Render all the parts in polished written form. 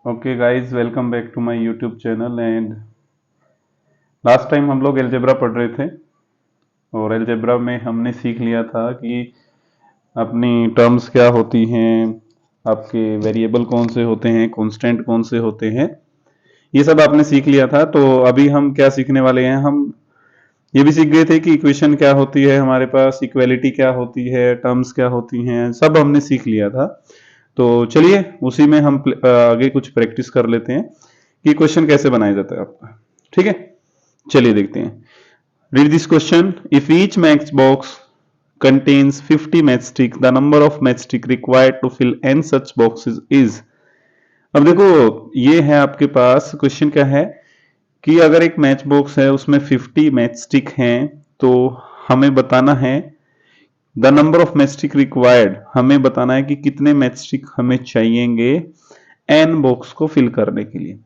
Okay guys, welcome back to my YouTube channel. And last time हम लोग algebra पढ़ रहे थे और अलजेब्रा में हमने सीख लिया था कि अपनी टर्म्स क्या होती हैं, आपके वेरिएबल कौन से होते हैं, कांस्टेंट कौन से होते हैं, ये सब आपने सीख लिया था। तो अभी हम क्या सीखने वाले हैं, हम ये भी सीख गए थे कि इक्वेशन क्या होती है, हमारे पास इक्वेलिटी क्या होती है, टर्म्स क्या होती हैं, सब हमने सीख लिया था। तो चलिए उसी में हम आगे कुछ प्रैक्टिस कर लेते हैं कि क्वेश्चन कैसे बनाया जाता है आपका। ठीक है, चलिए देखते हैं। Read this question. If each match box contains 50 matchstick, the number of matchstick required to fill n such boxes is। अब देखो, ये है आपके पास क्वेश्चन क्या है कि अगर एक मैच बॉक्स है उसमें 50 मैच स्टिक हैं, तो हमें बताना है the number of match stick required, हमें बताना है कि कितने मैच स्टिक हमें चाहिएंगे एन बॉक्स को फिल करने के लिए।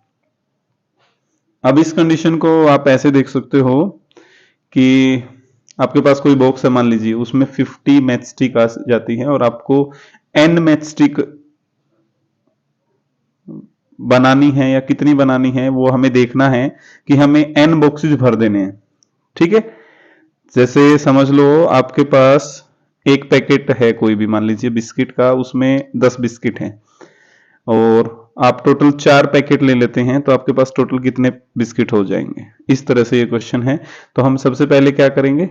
अब इस कंडीशन को आप ऐसे देख सकते हो कि आपके पास कोई बॉक्स है, मान लीजिए उसमें 50 मैच स्टिक आ जाती है और आपको एन मैच स्टिक बनानी है या कितनी बनानी है वो हमें देखना है कि हमें एन बॉक्सेस भर देने हैं। ठीक है, जैसे समझ लो आपके पास एक पैकेट है कोई भी, मान लीजिए बिस्किट का, उसमें 10 बिस्किट हैं और आप टोटल 4 पैकेट ले लेते हैं, तो आपके पास टोटल कितने बिस्किट हो जाएंगे। इस तरह से ये क्वेश्चन है। तो हम सबसे पहले क्या करेंगे,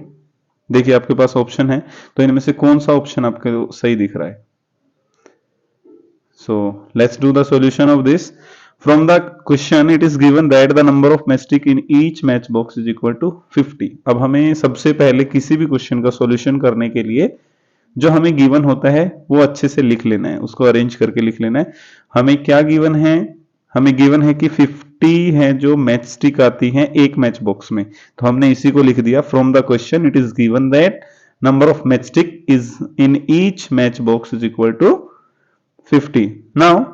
देखिए आपके पास ऑप्शन है, तो इनमें से कौन सा ऑप्शन आपको सही दिख रहा है। So let's do the solution of this. From the question it is given that the number of matchstick in each match box is equal to 50। अब हमें सबसे पहले किसी भी क्वेश्चन का सॉल्यूशन करने के लिए जो हमें गिवन होता है वो अच्छे से लिख लेना है, उसको अरेंज करके लिख लेना है। हमें क्या गिवन है, हमें गिवन है कि 50 है जो मैच स्टिक आती है एक मैच बॉक्स में, तो हमने इसी को लिख दिया। From the question it is given that number of match stick is in each match box is equal to 50। Now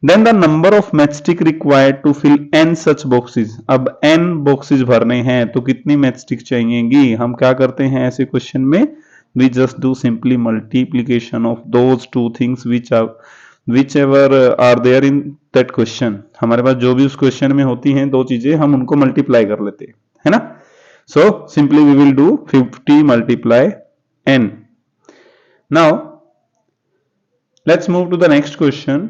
then the number of matchstick required to fill n such boxes. अब n boxes भरने हैं तो कितनी matchstick चाहिएगी। हम क्या करते हैं ऐसे क्वेश्चन में, we just do simply multiplication of those two things which ever are there in that question. हमारे पास जो भी उस क्वेश्चन में होती हैं दो चीजें, हम उनको मल्टीप्लाई कर लेते हैं, है ना। So simply we will do 50 multiply n। Now let's move to the next question.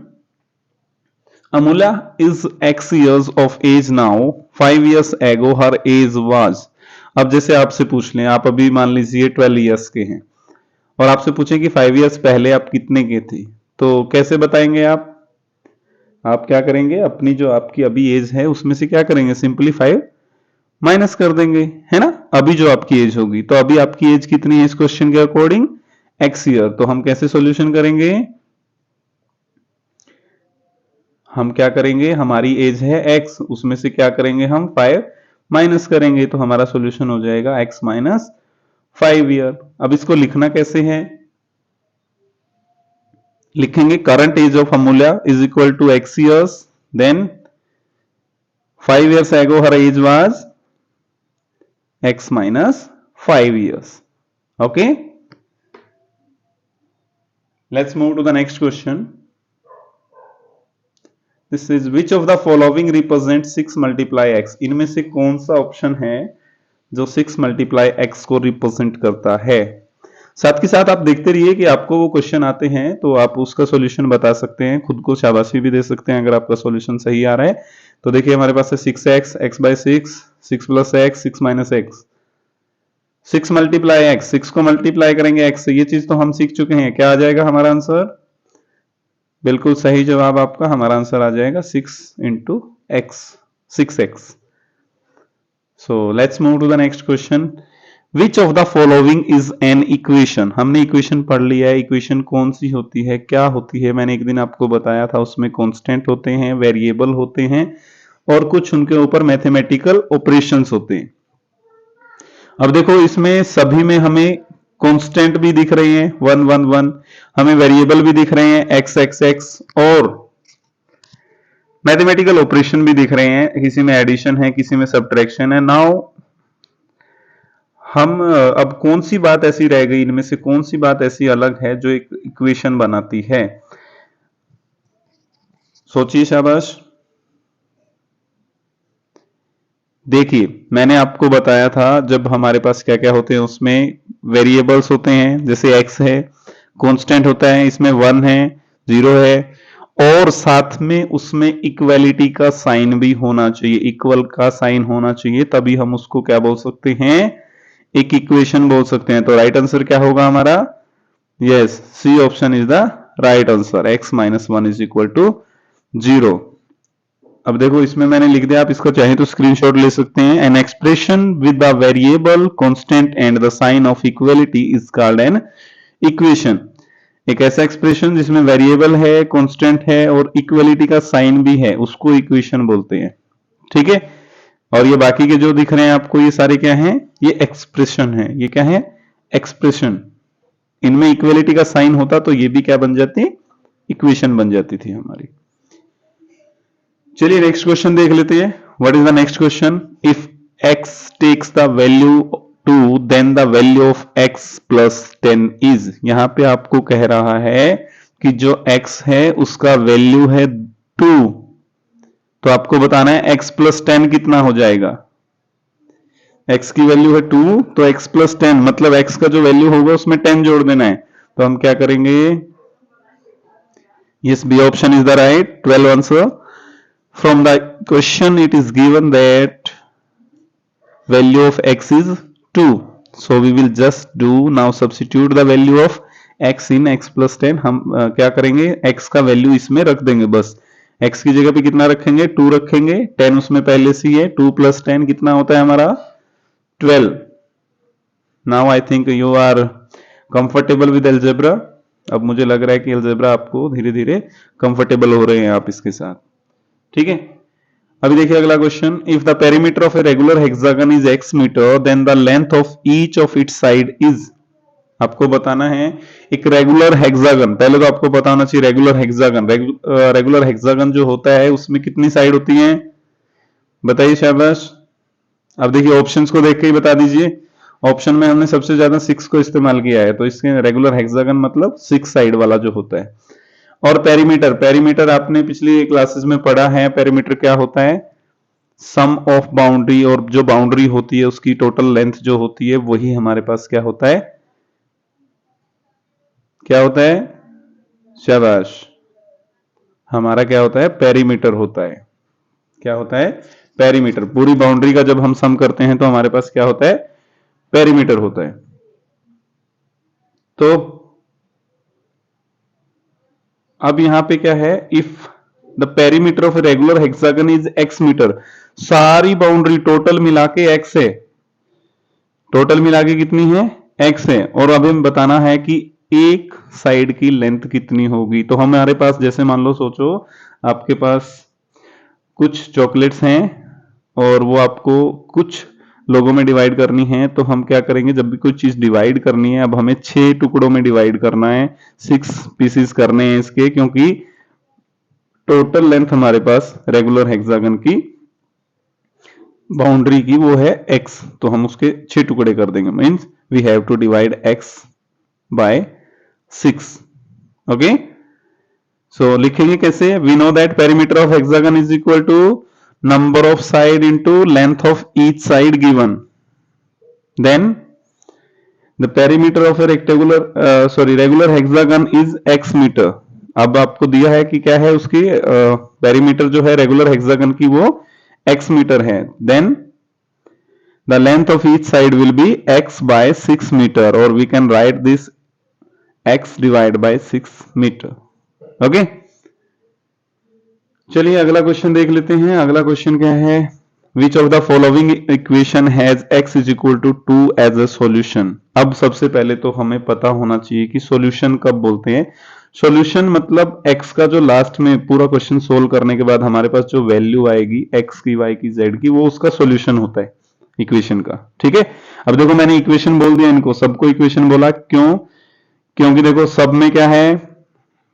Amula is X years of age now. 5 years ago her age was। अब जैसे आपसे पूछ लें, आप अभी मान लीजिए 12 इयर्स के हैं और आपसे पूछें कि 5 इयर्स पहले आप कितने के थे, तो कैसे बताएंगे आप क्या करेंगे, अपनी जो आपकी अभी एज है उसमें से क्या करेंगे, सिंपली 5 माइनस कर देंगे, है ना। अभी जो आपकी एज होगी, तो अभी आपकी एज कितनी है इस क्वेश्चन के अकॉर्डिंग, X ईयर। तो हम कैसे सॉल्यूशन करेंगे, हम क्या करेंगे, हमारी एज है x, उसमें से क्या करेंगे हम 5 माइनस करेंगे, तो हमारा सॉल्यूशन हो जाएगा x माइनस 5 ईयर। अब इसको लिखना कैसे है, लिखेंगे current age of Amulya is equal to x years, then 5 years ago her age was x minus 5 years. Okay, let's move to the next question. This is which of the following represent 6 multiply x। इनमें से कौन सा option है जो 6 multiply x को represent करता है। साथ के साथ आप देखते रहिए कि आपको वो क्वेश्चन आते हैं तो आप उसका सॉल्यूशन बता सकते हैं, खुद को शाबाशी भी दे सकते हैं अगर आपका सॉल्यूशन सही आ रहा है। तो देखिए हमारे पास है 6x, x by 6, 6 plus x, 6 minus x, 6 multiply x, 6 को मल्टीप्लाई करेंगे x से, ये चीज तो हम सीख चुके हैं। क्या आ जाएगा हमारा आंसर, बिल्कुल सही जवाब आपका, हमारा आंसर आ जाएगा 6 into x, 6x। So let's move to the next question. Which of the following is an equation. हमने इक्वेशन पढ़ लिया है, इक्वेशन कौन सी होती है, क्या होती है, मैंने एक दिन आपको बताया था। उसमें कांस्टेंट होते हैं, वेरिएबल होते हैं और कुछ उनके ऊपर मैथमेटिकल ऑपरेशंस होते हैं। अब देखो इसमें सभी में हमें कांस्टेंट भी दिख रहे हैं 1 1 1, हमें वेरिएबल भी दिख रहे हैं x x x, और मैथमेटिकल ऑपरेशन भी दिख रहे हैं, किसी में एडिशन है किसी में सब्ट्रैक्शन है। नाउ हम अब कौन सी बात ऐसी रह गई, इनमें से कौन सी बात ऐसी अलग है जो एक इक्वेशन बनाती है, सोचिए शाबाश। देखिए मैंने आपको बताया था जब हमारे पास क्या क्या होते हैं, उसमें वेरिएबल्स होते हैं, जैसे x है, कांस्टेंट होता है, इसमें 1 है, 0 है, और साथ में उसमें इक्वलिटी का साइन भी होना चाहिए, इक्वल का साइन होना चाहिए, तभी हम उसको क्या बोल सकते हैं, एक इक्वेशन बोल सकते हैं। तो राइट आंसर क्या होगा हमारा, yes, C option is the right answer, x minus 1 is equal to 0। अब देखो इसमें मैंने लिख दिया, आप इसको चाहे तो स्क्रीनशॉट ले सकते हैं। An expression with the variable constant and the sign of equality is called an equation. एक ऐसा एक्सप्रेशन जिसमें वेरिएबल है, कांस्टेंट है और इक्वलिटी का साइन भी है, उसको इक्वेशन बोलते हैं। ठीक है, और ये बाकी के जो दिख रहे हैं आपको, ये सारे क्या हैं, ये एक्सप्रेशन है। ये क्या है, एक्सप्रेशन। इनमें इक्वलिटी का साइन होता तो ये भी क्या बन जाती, इक्वेशन बन जाती थी हमारी। चलिए नेक्स्ट क्वेश्चन देख लेते हैं। What is the next question, if x takes the value 2 then the value of x plus 10 is. यहां पे आपको कह रहा है कि जो x है उसका वैल्यू है 2, तो आपको बताना है x प्लस 10 कितना हो जाएगा। x की वैल्यू है 2, तो x प्लस 10 मतलब x का जो वैल्यू होगा उसमें 10 जोड़ देना है। तो हम क्या करेंगे, yes, B option is the right, 12 answer. From the question it is given that value of x is 2, so we will just do now substitute the value of x in x plus 10। हम क्या करेंगे, x का value इसमें रख देंगे, बस x की जगह पे कितना रखेंगे, 2 रखेंगे, 10 उसमें पहले से ही है, 2 प्लस 10 कितना होता है हमारा, 12। Now I think you are comfortable with algebra. अब मुझे लग रहा है कि अलजेब्रा आपको धीरे धीरे कंफर्टेबल हो रहे हैं आप इसके साथ। ठीक है, अभी देखिए अगला question, if the perimeter of a regular hexagon is x metre then the length of each of its side is. आपको बताना है एक रेगुलर हेक्सागन, पहले तो आपको पता होना चाहिए रेगुलर हेक्सागन, रेगुलर हेक्सागन जो होता है उसमें कितनी साइड होती हैं, बताइए शाबाश। अब देखिए ऑप्शंस को देख के ही बता दीजिए। ऑप्शन में हमने सबसे ज्यादा 6 को इस्तेमाल किया है, तो इसके रेगुलर हेक्सागन मतलब 6 साइड वाला जो होता है। और पेरीमीटर, पेरीमीटर आपने पिछली क्लासेस में पढ़ा है, पेरीमीटर क्या होता है, सम ऑफ बाउंड्री, और जो बाउंड्री होती है उसकी टोटल लेंथ जो होती है वही हमारे पास क्या होता है, क्या होता है, शाबाश, हमारा क्या होता है, पेरीमीटर होता है। क्या होता है, पेरीमीटर। पूरी बाउंड्री का जब हम सम करते हैं तो हमारे पास क्या होता है, पेरीमीटर होता है। तो अब यहां पे क्या है, if the perimeter of regular hexagon is x metre, सारी बाउंड्री टोटल मिला के x है, टोटल मिला के कितनी है, x है, और अब हमें बताना है कि एक साइड की लेंथ कितनी होगी। तो हमारे पास जैसे मान लो, सोचो आपके पास कुछ चॉकलेट्स हैं और वो आपको कुछ लोगों में डिवाइड करनी है, तो हम क्या करेंगे, जब भी कोई चीज डिवाइड करनी है, अब हमें 6 टुकड़ों में डिवाइड करना है, 6 पीसेस करने हैं इसके, क्योंकि टोटल लेंथ हमारे पास रेगुलर हेक्सागन की बाउंड्री की वो है x, तो हम उसके 6 टुकड़े कर देंगे, means we have to divide x by 6। Okay, so लिखेंगे कैसे, we know that perimeter of hexagon is equal to number of side into length of each side given, then the perimeter of a regular hexagon is x meter। अब आपको दिया है कि क्या है उसकी पेरीमीटर जो है रेगुलर हेक्सागन की वो x मीटर है, then the length of each side will be x by 6 meter, or we can write this x divided by 6 meter। okay? चलिए अगला क्वेश्चन देख लेते हैं। अगला क्वेश्चन क्या है, which of the following equation has x is equal to 2 as a solution. अब सबसे पहले तो हमें पता होना चाहिए कि सॉल्यूशन कब बोलते हैं। सॉल्यूशन मतलब x का जो लास्ट में पूरा क्वेश्चन सोल्व करने के बाद हमारे पास जो वैल्यू आएगी x की, y की, z की, वो उसका सॉल्यूशन होता है इक्वेशन का। ठीक है, अब देखो मैंने इक्वेशन बोल दिया, इनको सबको इक्वेशन बोला, क्यों, क्योंकि देखो सब में क्या है,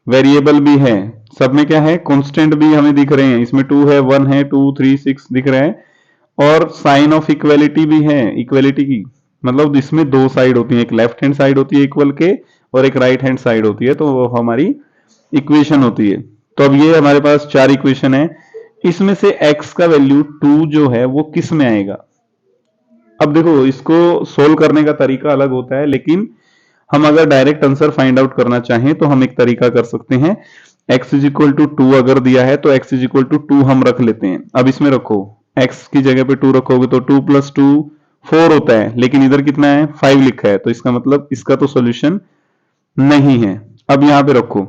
वेरिएबल भी है, सब में क्या है, कांस्टेंट भी हमें दिख रहे हैं, इसमें 2 है, 1 है, 2, 3, 6 दिख रहे हैं, और साइन ऑफ इक्वेलिटी भी है, इक्वेलिटी की मतलब इसमें 2 साइड होती है, एक लेफ्ट हैंड साइड होती है इक्वल के और एक राइट हैंड साइड होती है, तो वो हमारी इक्वेशन होती है। तो अब ये हमारे पास 4 इक्वेशन है। इसमें से x का वैल्यू 2 जो है वो किस में आएगा। अब देखो इसको सोल्व करने का तरीका अलग होता है, लेकिन हम अगर डायरेक्ट आंसर फाइंड आउट करना चाहें तो हम एक तरीका कर सकते हैं। x इज इक्वल टू 2 अगर दिया है तो x इज इक्वल टू 2 हम रख लेते हैं। अब इसमें रखो, x की जगह पे 2 रखोगे तो 2 प्लस 2 4 होता है, लेकिन इधर कितना है 5 लिखा है, तो इसका मतलब इसका तो सॉल्यूशन नहीं है। अब यहां पे रखो,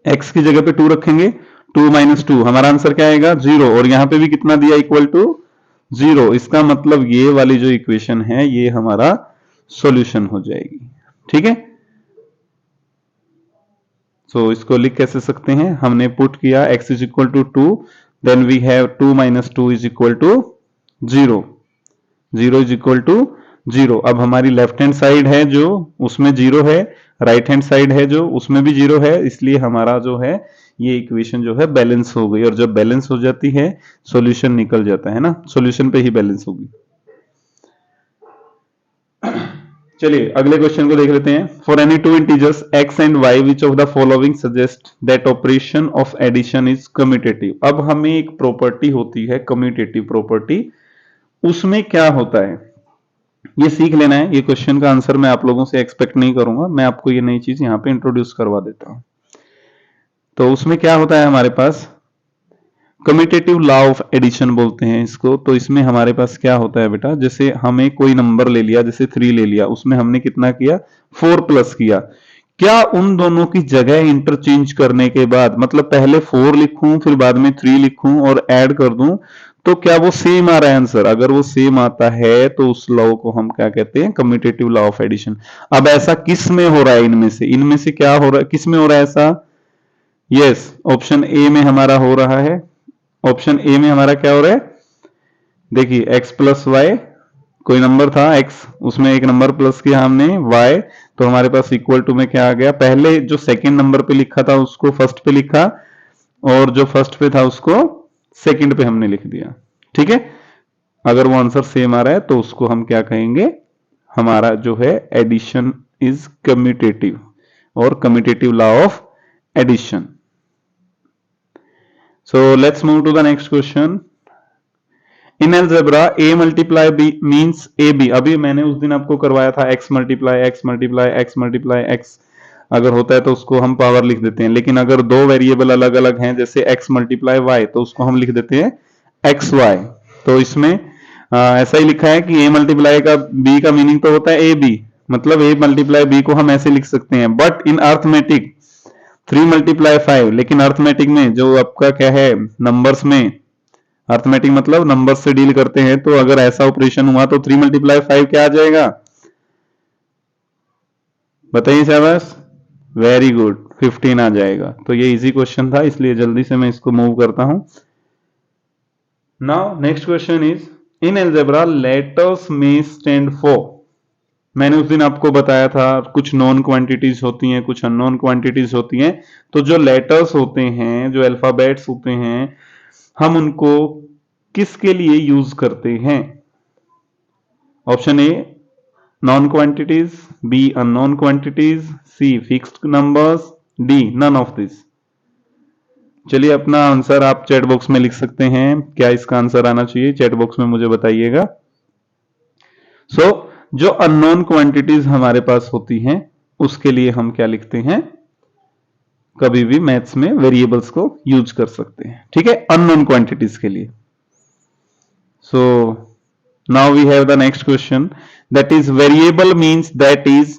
x की जगह पे 2 रखेंगे, 2 माइनस 2 हमारा आंसर क्या आएगा 0, और यहां पे भी कितना दिया इक्वल टू 0। इसका मतलब ये वाली जो इक्वेशन है ये हमारा सॉल्यूशन हो जाएगी। ठीक है, सो इसको लिख कैसे सकते हैं, हमने पुट किया x is equal to 2, then we have 2 minus 2 is equal to 0, 0 is equal to 0। अब हमारी लेफ्ट हैंड साइड है जो उसमें 0 है, राइट हैंड साइड है जो उसमें भी 0 है, इसलिए हमारा जो है ये इक्वेशन जो है बैलेंस हो गई। और जब बैलेंस हो जाती है सॉल्यूशन निकल जाता है ना, सॉल्यूशन पे ही बैलेंस होगी। चलिए अगले क्वेश्चन को देख लेते हैं। For any two integers x and y which of the following suggest that operation of addition is commutative. अब हमें एक प्रॉपर्टी होती है कम्यूटेटिव प्रॉपर्टी, उसमें क्या होता है ये सीख लेना है। ये क्वेश्चन का आंसर मैं आप लोगों से एक्सपेक्ट नहीं करूंगा, मैं आपको ये नई चीज यहां पे इंट्रोड्यूस करवा देता हूं। तो उसमें क्या होता है हमारे पास कम्यूटेटिव लॉ ऑफ एडिशन बोलते हैं इसको। तो इसमें हमारे पास क्या होता है बेटा, जैसे हमें कोई नंबर ले लिया, जैसे 3 ले लिया, उसमें हमने कितना किया 4 प्लस किया, क्या उन दोनों की जगह इंटरचेंज करने के बाद, मतलब पहले 4 लिखूं फिर बाद में 3 लिखूं और ऐड कर दूं, तो क्या वो सेम आ रहा है आंसर। अगर वो सेम आता है तो उस लॉ को हम क्या कहते हैं कम्यूटेटिव लॉ ऑफ एडिशन। अब ऐसा किस में हो रहा है, इनमें से क्या हो रहा है, किस में हो रहा है ऐसा, यस ऑप्शन ए में हमारा हो रहा है। ऑप्शन ए में हमारा क्या हो रहा है, देखिए x प्लस वाई, कोई नंबर था x, उसमें एक नंबर प्लस किया हमने y, तो हमारे पास इक्वल टू में क्या आ गया, पहले जो सेकंड नंबर पे लिखा था उसको फर्स्ट पे लिखा, और जो फर्स्ट पे था उसको सेकंड पे हमने लिख दिया। ठीक है, अगर वो आंसर सेम आ रहा है तो उसको हम क्या कहेंगे, हमारा जो है एडिशन इज कम्यूटेटिव, और commutative law of addition. So let's move to the next question. In algebra a multiply b means ab। अभी मैंने उस दिन आपको करवाया था x multiply x multiply x multiply x, अगर होता है तो उसको हम पावर लिख देते हैं, लेकिन अगर दो वेरिएबल अलग अलग हैं जैसे x मल्टीप्लाई y तो उसको हम लिख देते हैं xy। तो इसमें ऐसा ही लिखा है कि a मल्टीप्लाई का b का मीनिंग तो होता है ab, मतलब a मल्टीप्लाई b को हम ऐसे लिख सकते हैं, बट इन अर्थमेटिक 3 मल्टीप्लाई 5, लेकिन अर्थमेटिक में जो आपका क्या है नंबर्स में, अर्थमेटिक मतलब नंबर से डील करते हैं, तो अगर ऐसा ऑपरेशन हुआ तो 3 मल्टीप्लाई 5 क्या आ जाएगा, बताइए शाबाश, वेरी गुड 15 आ जाएगा। तो ये इजी क्वेश्चन था, इसलिए जल्दी से मैं इसको मूव करता हूं। Now next question is in algebra letters में स्टैंड फॉर। मैंने उस दिन आपको बताया था कुछ नॉन क्वांटिटीज होती हैं, कुछ अननोन क्वांटिटीज होती हैं, तो जो लेटर्स होते हैं, जो अल्फाबेट्स होते हैं, हम उनको किसके लिए यूज करते हैं। Option A known quantities, B unknown quantities, C fixed numbers, D none of this. चलिए अपना आंसर आप चैट बॉक्स में लिख सकते हैं, क्या इसका आंसर आना चाहिए चैट बॉक्स में मुझे बताइएगा। सो जो अननोन क्वांटिटीज हमारे पास होती हैं उसके लिए हम क्या लिखते हैं, कभी भी मैथ्स में वेरिएबल्स को यूज कर सकते हैं। ठीक है, अननोन क्वांटिटीज के लिए। So now we have the next question, that is variable means that is,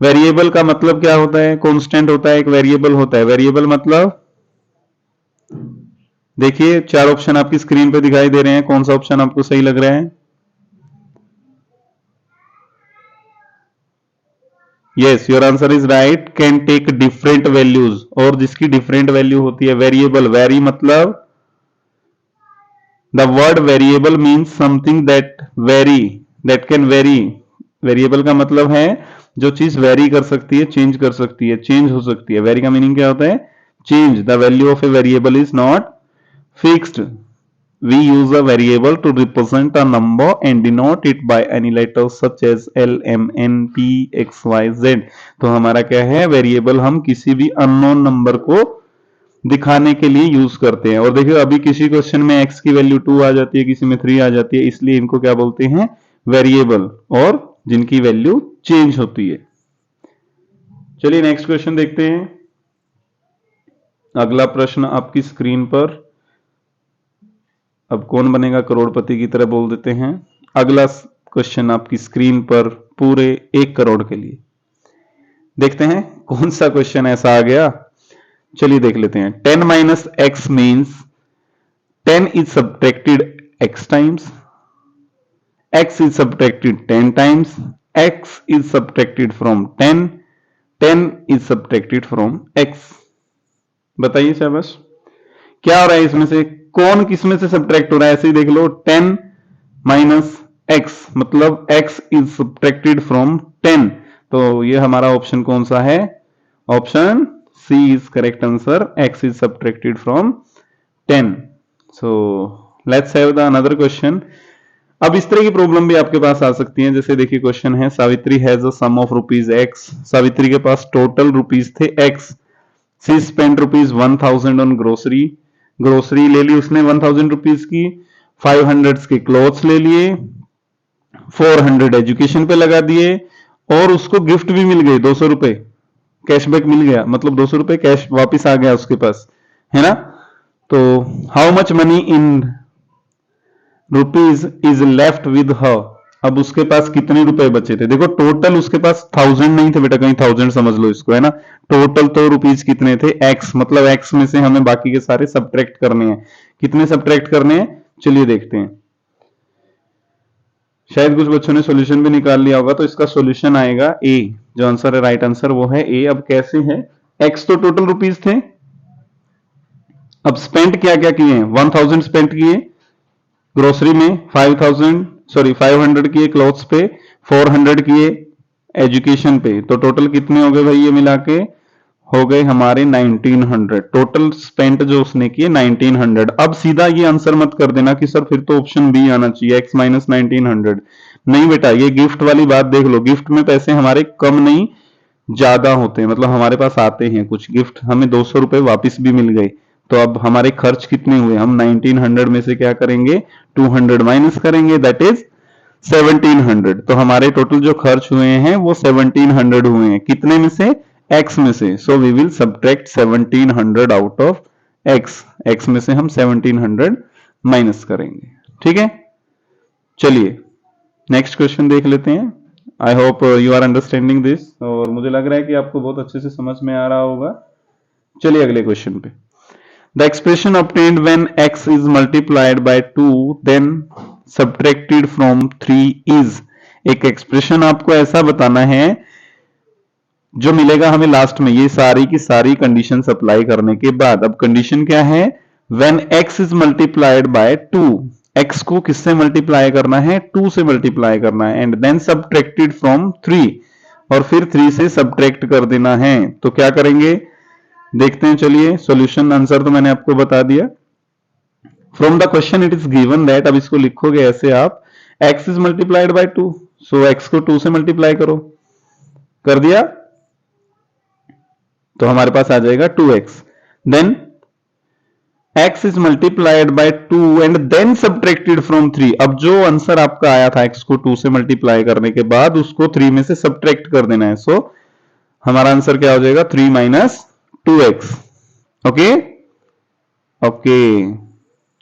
variable का मतलब क्या होता है, कांस्टेंट होता है, एक वेरिएबल होता है। वेरिएबल मतलब देखिए 4 ऑप्शन आपकी स्क्रीन पे दिखाई दे रहे हैं, कौन सा ऑप्शन आपको सही लग रहा है, yes your answer is right, can take different values, और जिसकी डिफरेंट वैल्यू होती है वेरिएबल, वेरी मतलब the word variable means something that vary, that can vary. Variable का मतलब है जो चीज वेरी कर सकती है, चेंज कर सकती है, चेंज हो सकती है। वेरी का मीनिंग क्या होता है, change. The value of a variable is not fixed. We use a variable to represent a number and denote it by any letters such as L, M, N, P, X, Y, Z। तो हमारा क्या है variable, हम किसी भी unknown number को दिखाने के लिए यूज करते हैं। और देखिए अभी किसी क्वेश्चन में x की वैल्यू 2 आ जाती है, किसी में 3 आ जाती है, इसलिए इनको क्या बोलते हैं, वेरिएबल, और जिनकी वैल्यू चेंज होती है। चलिए नेक्स्ट क्वेश्चन देखते हैं। अगला प्रश्न आपकी स्क्रीन पर। अब कौन बनेगा करोड़पति की तरह बोल देते हैं। अगला क्वेश्चन आपकी स्क्रीन पर पूरे 1 करोड़ के लिए। देखते हैं कौन सा क्वेश्चन ऐसा आ गया। चलिए देख लेते हैं। 10 minus x means 10 is subtracted x times, x is subtracted 10 times, x is subtracted from 10, 10 is subtracted from x। बताइए शाबाश, क्या हो रहा है इसमें से, कौन किस में से सब्ट्रैक्ट हो रहा है। ऐसे ही देख लो, 10 माइनस एक्स मतलब x is subtracted from 10, तो ये हमारा ऑप्शन कौन सा है, option C is correct answer, x is subtracted from 10। So let's have the another question. अब इस तरह की प्रॉब्लम भी आपके पास आ सकती है। जैसे देखिए क्वेश्चन है, Savitri has a sum of rupees x. Savitri के पास टोटल रुपीज थे x. She spend rupees 1000 on grocery. Grocery ले ली उसने 1000 रुपीज की, 500 के क्लोथ्स ले लिए, 400 एजुकेशन पे लगा दिए, और उसको गिफ्ट भी मिल गई 200 रुपए कैशबैक मिल गया, मतलब 200 रुपए कैश वापिस आ गया उसके पास, है ना। तो how much money in rupees is left with her. अब उसके पास कितने रुपए बचे थे। देखो टोटल उसके पास 1000 नहीं थे बेटा, कहीं 1000 समझ लो इसको, है ना। टोटल तो रुपीज कितने थे x, मतलब x में से हमें बाकी के सारे सब्ट्रैक्ट करने हैं। कितने सब्ट्रैक्ट करने हैं, चलिए देखते हैं। शायद कुछ बच्चों ने सॉल्यूशन भी निकाल लिया होगा, तो इसका सॉल्यूशन आएगा ए। जो आंसर है, राइट आंसर वो है ए। अब कैसे है, x तो टोटल रुपीज थे, अब स्पेंड क्या क्या किए हैं, 1000 स्पेंड किए ग्रोसरी में, 500 किए क्लोथ्स पे, 400 किए एजुकेशन पे, तो टोटल कितने हो गए भाई, ये मिला के हो गए हमारे 1900। टोटल स्पेंड जो उसने किए 1900। अब सीधा ये आंसर मत कर देना कि सर फिर तो ऑप्शन बी आना चाहिए, x माइनस 1900। नहीं बेटा, ये गिफ्ट वाली बात देख लो। गिफ्ट में पैसे हमारे कम नहीं ज्यादा होते हैं, मतलब हमारे पास आते हैं कुछ गिफ्ट, हमें 200 रुपए वापिस भी मिल गए। तो अब हमारे खर्च कितने हुए, हम 1900 में से क्या करेंगे, 200 माइनस करेंगे, दैट इज 1700। तो हमारे टोटल जो खर्च हुए हैं वो 1700 हुए हैं। कितने में से, x में से। So we will subtract 1700 out of x। x में से हम 1700 माइनस करेंगे, ठीक है। चलिए नेक्स्ट क्वेश्चन देख लेते हैं। I hope you are understanding this, और मुझे लग रहा है कि आपको बहुत अच्छे से समझ में आ रहा होगा। चलिए अगले क्वेश्चन पे। The expression obtained when x is multiplied by 2 then subtracted from 3 is। एक एक्सप्रेशन आपको ऐसा बताना है जो मिलेगा हमें लास्ट में, ये सारी की सारी कंडीशन अप्लाई करने के बाद। अब कंडीशन क्या है, when x is multiplied by 2, x को किससे मल्टीप्लाई करना है, 2 से मल्टीप्लाई करना है, एंड देन subtracted from 3, और फिर 3 से सब्ट्रैक्ट कर देना है। तो क्या करेंगे देखते हैं। चलिए सॉल्यूशन, आंसर तो मैंने आपको बता दिया। From the question it is given that, अब इसको लिखोगे ऐसे आप, x is multiplied by 2, so x को 2 से मल्टीप्लाई करो, कर दिया तो हमारे पास आ जाएगा 2x। Then x is multiplied by 2 and then subtracted from 3। अब जो आंसर आपका आया था x को 2 से मल्टीप्लाई करने के बाद, उसको 3 में से सब्ट्रैक्ट कर देना है। सो हमारा आंसर क्या हो जाएगा, 3 minus 2x। okay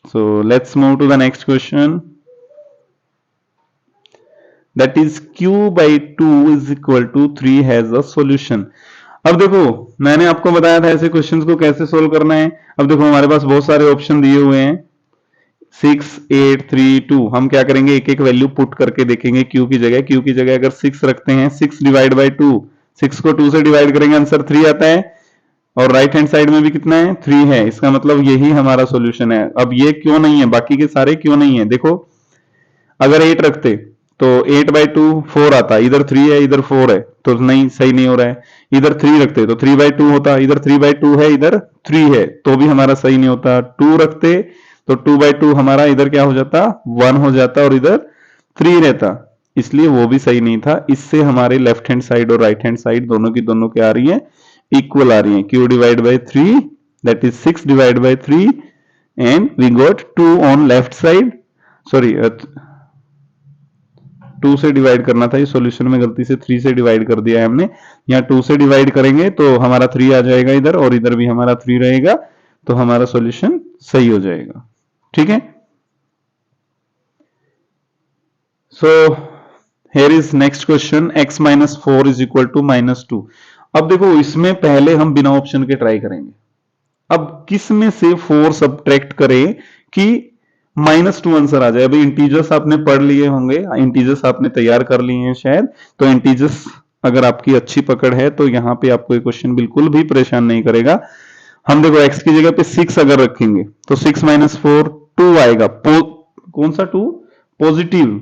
so let's move to the next question, that is q by 2 is equal to 3 has a solution। अब देखो मैंने आपको बताया था ऐसे क्वेश्चंस को कैसे सोल्व करना है। अब देखो हमारे पास बहुत सारे ऑप्शन दिए हुए हैं, 6 8 3 2। हम क्या करेंगे, एक एक वैल्यू पुट करके देखेंगे। q की जगह अगर 6 रखते हैं, 6 डिवाइड बाई 2, 6 को 2 से डिवाइड करेंगे, आंसर 3 आता है, और राइट हैंड साइड में भी कितना है, 3 है। इसका मतलब यही हमारा सॉल्यूशन है। अब ये क्यों नहीं है, बाकी के सारे क्यों नहीं है, देखो अगर 8 रखते तो 8 बाई 2 4 आता, इधर 3 है इधर 4 है, तो नहीं, सही नहीं हो रहा है। इधर 3 रखते तो 3 बाई 2 होता, इधर 3 बाई 2 है इधर 3 है, तो भी हमारा सही नहीं होता। 2 रखते तो 2 बाई 2 हमारा इधर क्या हो जाता, 1 हो जाता, और इधर 3 रहता, इसलिए वो भी सही नहीं था। इससे हमारे लेफ्ट हैंड साइड और राइट हैंड साइड दोनों की दोनों क्या आ रही है, इक्वल आ रही है। q divide by 3 that is 6 divided by 3 and we got 2 on left side, sorry 2 से डिवाइड करना था, ये सॉल्यूशन में गलती से 3 से डिवाइड कर दिया है हमने, यहाँ 2 से डिवाइड करेंगे तो हमारा 3 आ जाएगा इधर और इधर भी हमारा 3 रहेगा, तो हमारा सॉल्यूशन सही हो जाएगा। ठीक है, so here is next question, x minus 4 is equal to -2। अब देखो इसमें पहले हम बिना ऑप्शन के ट्राई करेंगे। अब किस में से 4 सब्ट्रैक्ट करें कि -2 आंसर आ जाए। अभी इंटीजर्स आपने पढ़ लिए होंगे, इंटीजर्स आपने तैयार कर लिए हैं शायद, तो इंटीजर्स अगर आपकी अच्छी पकड़ है तो यहां पे आपको ये क्वेश्चन बिल्कुल भी परेशान नहीं करेगा। हम देखो x की जगह पे 6 अगर रखेंगे तो 6 माइनस 4 2 आएगा। कौन सा 2? पॉजिटिव,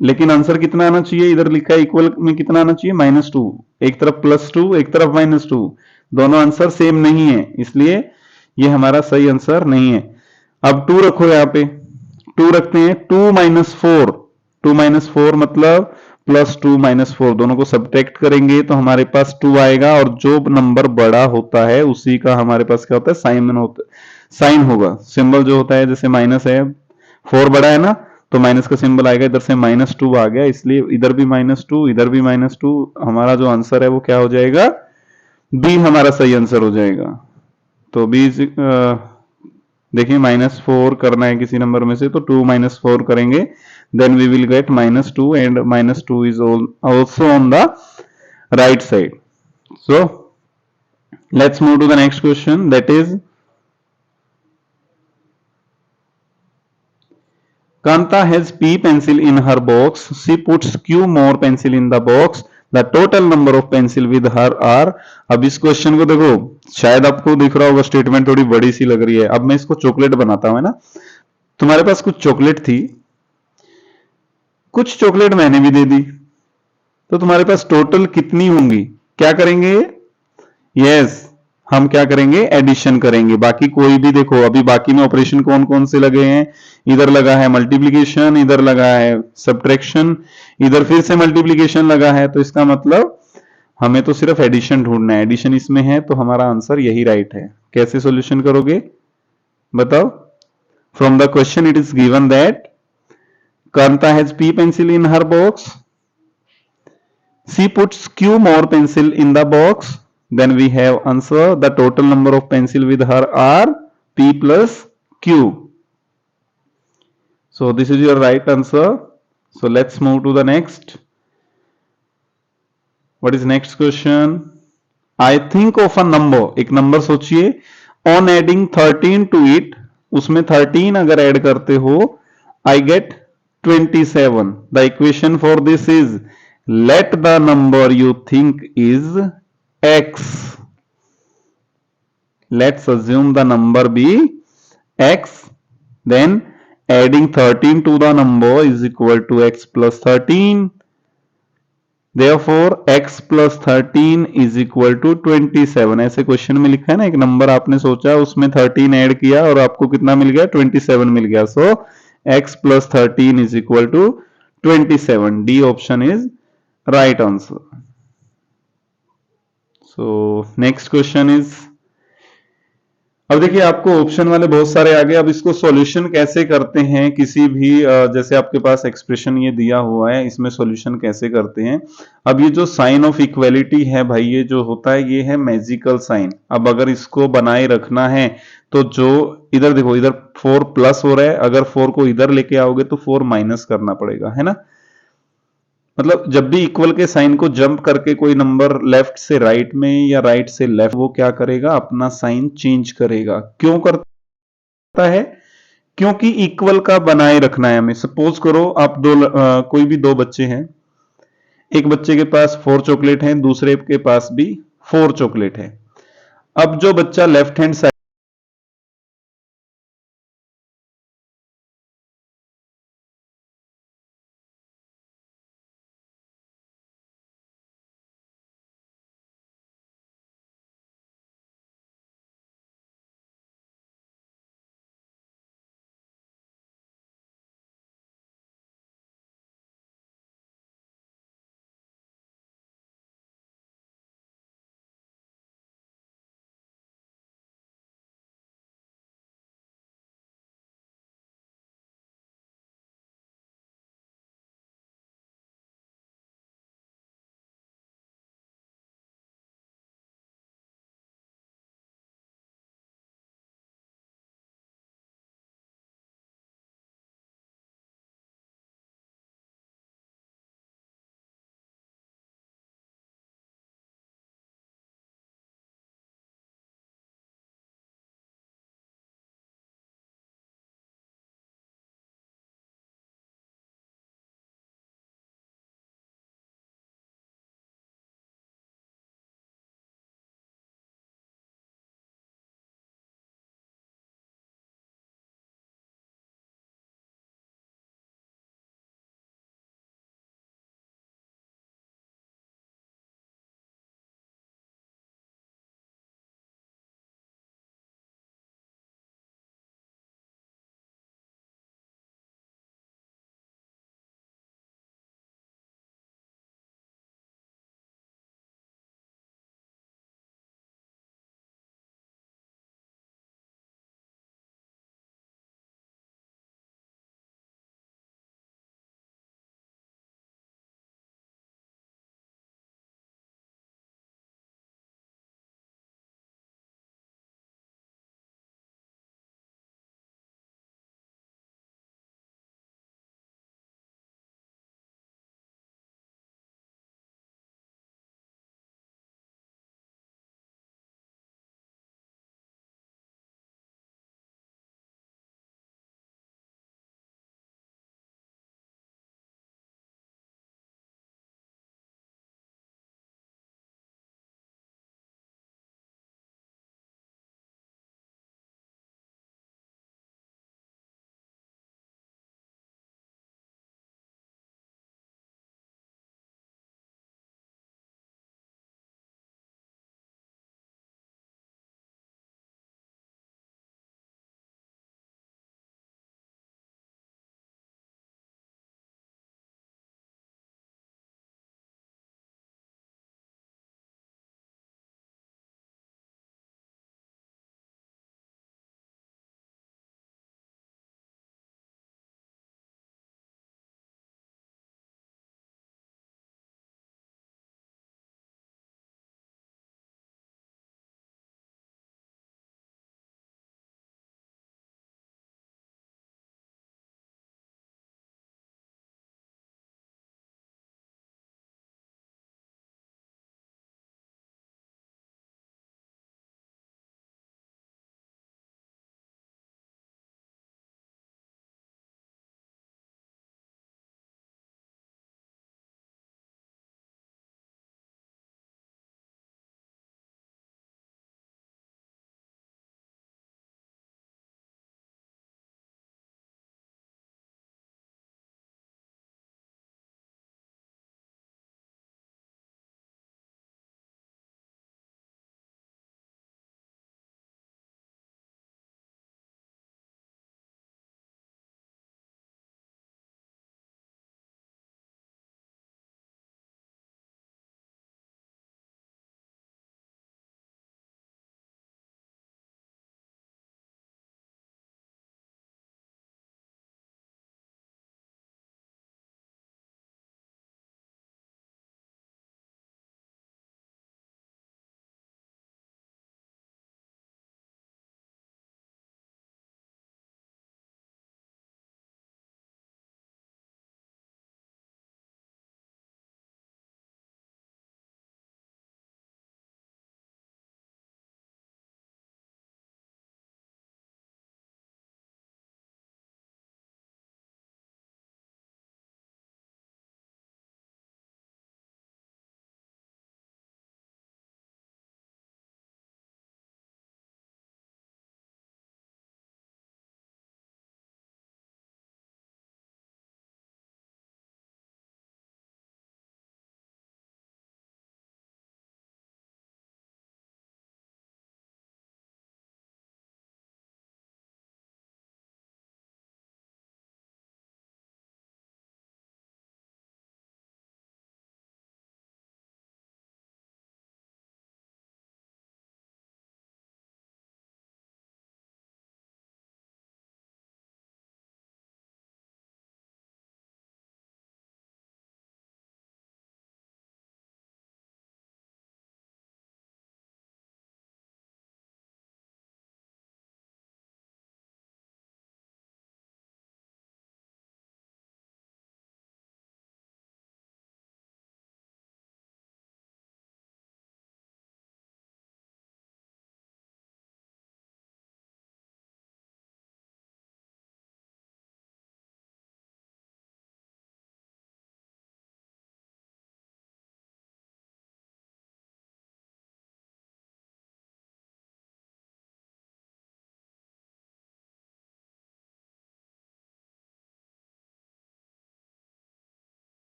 लेकिन आंसर कितना आना चाहिए? इधर लिखा है इक्वल में कितना आना चाहिए? -2। एक तरफ +2 एक तरफ -2, दोनों आंसर सेम नहीं है, इसलिए ये हमारा सही आंसर नहीं है। अब 2 रखो, यहां पे 2 रखते हैं, 2 माइनस 4, 2 माइनस 4 मतलब +2 -4, दोनों को सब्ट्रैक्ट करेंगे तो हमारे पास 2 आएगा, और जो नंबर बड़ा होता है उसी का हमारे पास क्या होता है? साइन होगा। सिंबल जो होता है, जैसे माइनस है, 4 बड़ा है ना, तो माइनस का सिंबल आएगा, इधर से -2 आ गया, इसलिए इधर भी -2 इधर भी -2, हमारा जो आंसर है वो क्या हो जाएगा? बी हमारा सही आंसर हो जाएगा। तो बी देखिए -4 करना है किसी नंबर में से, तो 2 - 4 करेंगे, then we will get -2 and -2 is also on the right side. So let's move to the next question, that is Kanta has P pencil in her box. She puts Q more pencil in the box. The total number of pencil with her are। अब इस question को देखो, शायद आपको दिख रहा होगा statement थोड़ी बड़ी सी लग रही है। अब मैं इसको चॉकलेट बनाता हूं, है ना। तुम्हारे पास कुछ चॉकलेट थी, कुछ चॉकलेट मैंने भी दे दी, तो तुम्हारे पास टोटल कितनी होंगी? क्या करेंगे? यस, हम क्या करेंगे? एडिशन करेंगे। बाकी कोई भी देखो, अभी बाकी में ऑपरेशन कौन कौन से लगे हैं? इधर लगा है मल्टीप्लीकेशन, इधर लगा है सब्ट्रैक्शन, इधर फिर से मल्टीप्लीकेशन लगा है, तो इसका मतलब हमें तो सिर्फ एडिशन ढूंढना है। एडिशन इसमें है, तो हमारा आंसर यही राइट है। कैसे सॉल्यूशन करोगे बताओ? From the question it is given that Kanta has P pencil in her box. She puts Q more pencil in the box. Then we have answer. The total number of pencil with her are P plus Q. So this is your right answer. So let's move to the next. What is next question? I think of a number. एक number सोचिए, on adding 13 to it, उसमें 13 अगर add करते हो, I get 27. The equation for this is, let the number you think is x. Let's assume the number be x. Then adding 13 to the number is equal to x plus 13. Therefore x plus 13 is equal to 27. ऐसे question में लिखा है ना, एक number आपने सोचा, उसमें 13 add किया और आपको कितना मिल गया? 27 मिल गया। सो x plus 13 is equal to 27. D option is right answer. So next question is, अब देखिए आपको ऑप्शन वाले बहुत सारे आ गए। अब इसको सॉल्यूशन कैसे करते हैं, किसी भी जैसे आपके पास एक्सप्रेशन ये दिया हुआ है, इसमें सॉल्यूशन कैसे करते हैं। अब ये जो साइन ऑफ इक्वेलिटी है भाई, ये जो होता है ये है मैजिकल साइन। अब अगर इसको बनाए रखना है तो जो इधर देखो, इधर 4 प्लस हो रहा है, अगर 4 को इधर लेके आओगे तो 4 माइनस करना पड़ेगा, है ना। मतलब जब भी इक्वल के साइन को जंप करके कोई नंबर लेफ्ट से राइट में या राइट से लेफ्ट, वो क्या करेगा? अपना साइन चेंज करेगा। क्यों करता है? क्योंकि इक्वल का बनाए रखना है हमें। सपोज करो आप कोई भी 2 बच्चे हैं, एक बच्चे के पास 4 चॉकलेट हैं, दूसरे के पास भी 4 चॉकलेट है। अब जो बच्चा लेफ्ट हैंड साइड